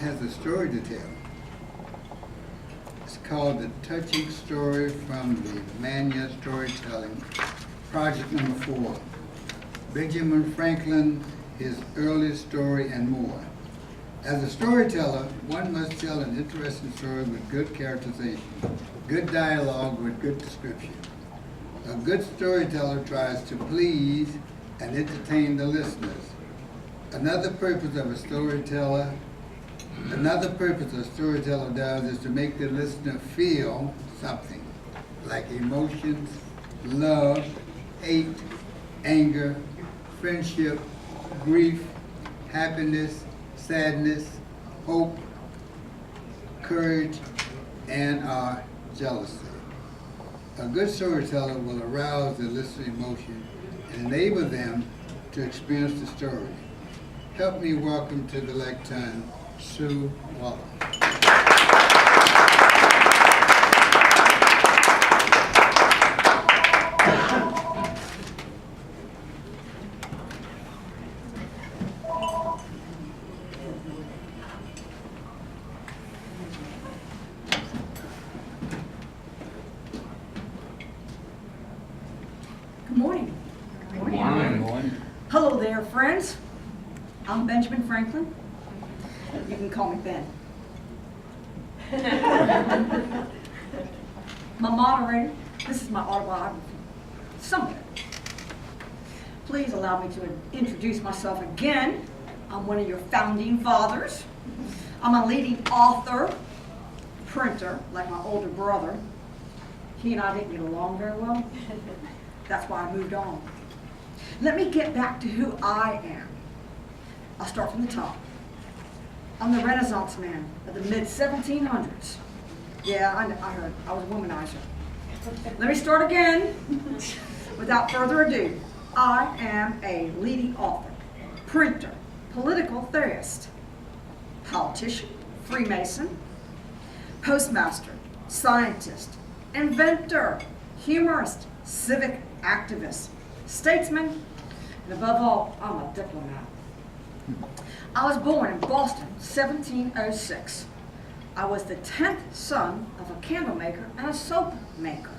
has a story to tell. It's called The Touching Story from the Mania Storytelling, Project number 4. Benjamin Franklin, his early story, and more. As a storyteller, one must tell an interesting story with good characterization, good dialogue with good description. A good storyteller tries to please and entertain the listeners. Another purpose a storyteller does is to make the listener feel something, like emotions, love, hate, anger, friendship, grief, happiness, sadness, hope, courage, and jealousy. A good storyteller will arouse the listener's emotion and enable them to experience the story. Help me welcome to the lectern, Sue Waller. Good morning. Good morning. Hello there, friends. I'm Benjamin Franklin. You can call me Ben. My moderator, this is my autobiography. Somewhere. Please allow me to introduce myself again. I'm one of your founding fathers. I'm a leading author, printer, like my older brother. He and I didn't get along very well. That's why I moved on. Let me get back to who I am. I'll start from the top. I'm the Renaissance man of the mid-1700s. Yeah, I heard. I was a womanizer. Let me start again. Without further ado, I am a leading author, printer, political theorist, politician, Freemason, postmaster, scientist, inventor, humorist, civic activist, statesman, and above all, I'm a diplomat. I was born in Boston, 1706. I was the 10th son of a candle maker and a soap maker.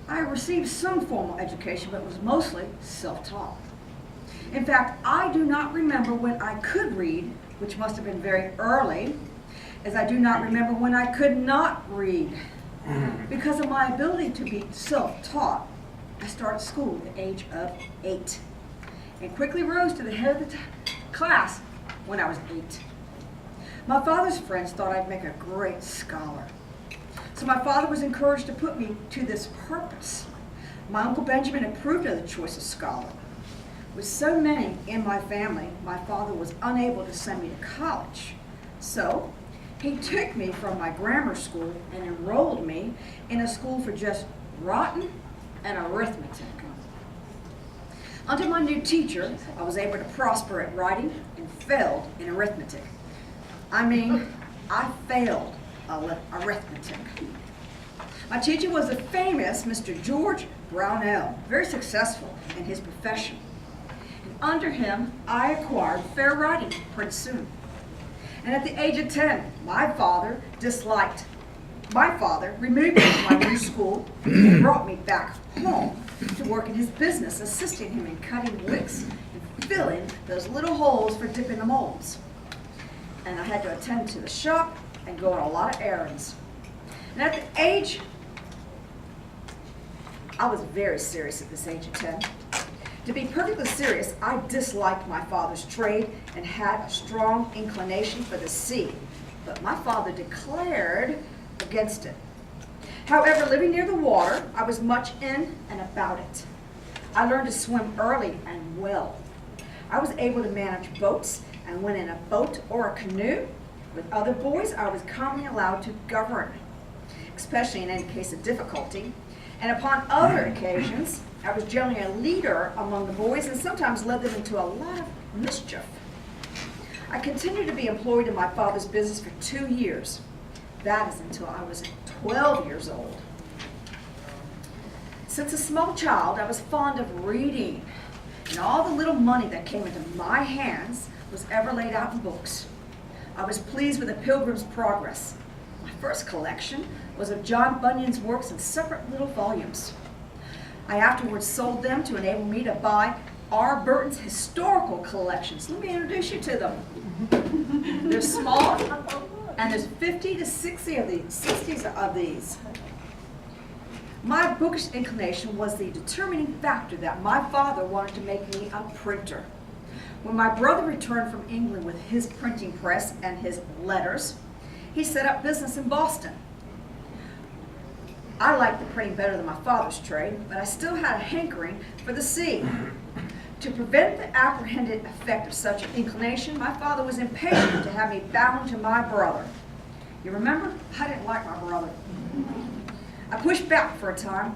I received some formal education, but was mostly self-taught. In fact, I do not remember when I could read, which must have been very early, as I do not remember when I could not read. Because of my ability to be self-taught, I started school at the age of 8 and quickly rose to the head of the class when I was 8. My father's friends thought I'd make a great scholar. So my father was encouraged to put me to this purpose. My Uncle Benjamin approved of the choice of scholar. With so many in my family, my father was unable to send me to college. So he took me from my grammar school and enrolled me in a school for just writing and arithmetic. Under my new teacher, I was able to prosper at writing and failed in arithmetic. I mean, I failed arithmetic. My teacher was the famous Mr. George Brownell, very successful in his profession. And under him, I acquired fair writing pretty soon. And at the age of 10, my father removed me from my new school and brought me back home to work in his business, assisting him in cutting wicks and filling those little holes for dipping the molds. And I had to attend to the shop and go on a lot of errands. And at the age, I was very serious at this age of 10. To be perfectly serious, I disliked my father's trade and had a strong inclination for the sea, but my father declared against it. However, living near the water, I was much in and about it. I learned to swim early and well. I was able to manage boats, and when in a boat or a canoe with other boys, I was commonly allowed to govern, especially in any case of difficulty. And upon other occasions, I was generally a leader among the boys and sometimes led them into a lot of mischief. I continued to be employed in my father's business for 2 years. That is until I was 12 years old. Since a small child, I was fond of reading, and all the little money that came into my hands was ever laid out in books. I was pleased with the Pilgrim's Progress. My first collection was of John Bunyan's works in separate little volumes. I afterwards sold them to enable me to buy R. Burton's historical collections. Let me introduce you to them. They're small, and there's 50 to 60 of these. My bookish inclination was the determining factor that my father wanted to make me a printer. When my brother returned from England with his printing press and his letters, he set up business in Boston. I liked the printing better than my father's trade, but I still had a hankering for the sea. To prevent the apprehended effect of such an inclination, my father was impatient to have me bound to my brother. You remember? I didn't like my brother. I pushed back for a time,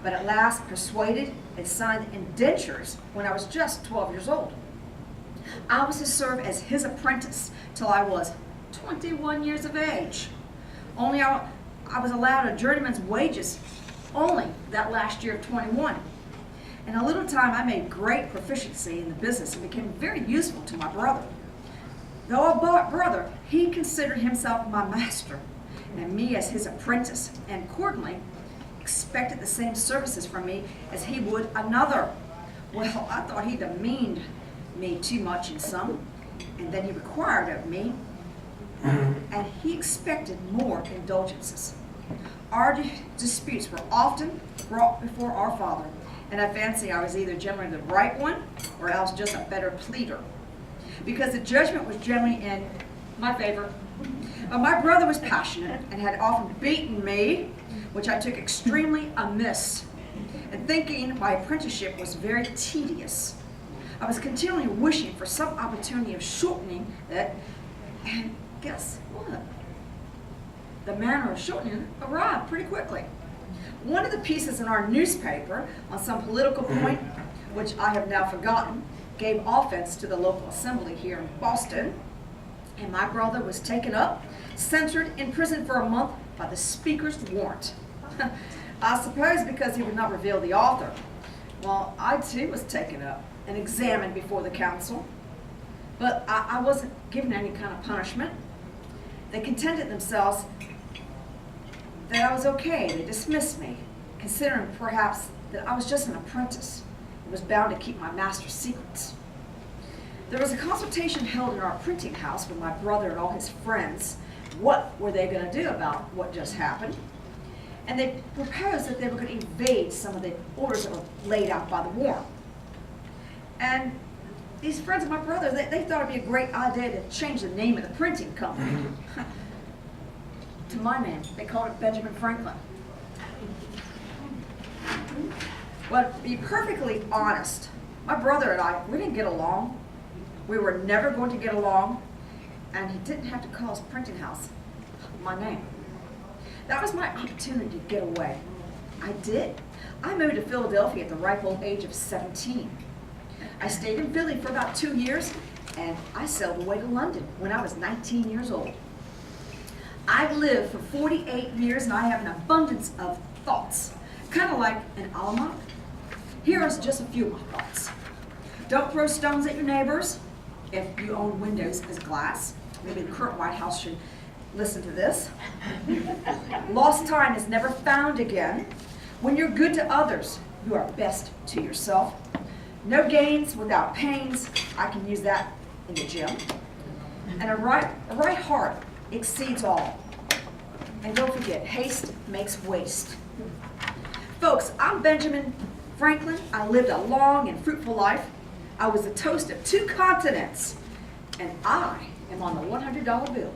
but at last persuaded and signed indentures when I was just 12 years old. I was to serve as his apprentice till I was 21 years of age. Only I was allowed a journeyman's wages only that last year of 21. In a little time, I made great proficiency in the business and became very useful to my brother. Though a brother, he considered himself my master and me as his apprentice, and accordingly expected the same services from me as he would another. Well, I thought he demeaned me too much in some, and then he required of me, and he expected more indulgences. Our disputes were often brought before our father, and I fancy I was either generally the right one or else just a better pleader, because the judgment was generally in my favor. My brother was passionate and had often beaten me, which I took extremely amiss, and thinking my apprenticeship was very tedious. I was continually wishing for some opportunity of shortening it, and guess what? The manner of shortening arrived pretty quickly. One of the pieces in our newspaper on some political point, which I have now forgotten, gave offense to the local assembly here in Boston, and my brother was taken up, censored, imprisoned for a month by the speaker's warrant. I suppose because he would not reveal the author. Well, I too was taken up and examined before the council, but I wasn't given any kind of punishment. They contented themselves that I was okay. They dismissed me, considering perhaps that I was just an apprentice and was bound to keep my master's secrets. There was a consultation held in our printing house with my brother and all his friends. What were they going to do about what just happened? And they proposed that they were going to evade some of the orders that were laid out by the warrant. And these friends of my brother, they thought it'd be a great idea to change the name of the printing company to my name. They called it Benjamin Franklin. Well, to be perfectly honest, my brother and I, we didn't get along. We were never going to get along, and he didn't have to call his printing house my name. That was my opportunity to get away. I did. I moved to Philadelphia at the ripe old age of 17. I stayed in Philly for about 2 years, and I sailed away to London when I was 19 years old. I've lived for 48 years, and I have an abundance of thoughts, kind of like an almanac. Here are just a few of my thoughts. Don't throw stones at your neighbors if you own windows as glass. Maybe the current White House should listen to this. Lost time is never found again. When you're good to others, you are best to yourself. No gains without pains. I can use that in the gym. And a right heart exceeds all. And don't forget, haste makes waste. Folks, I'm Benjamin Franklin. I lived a long and fruitful life. I was the toast of 2 continents, and I am on the $100 bill.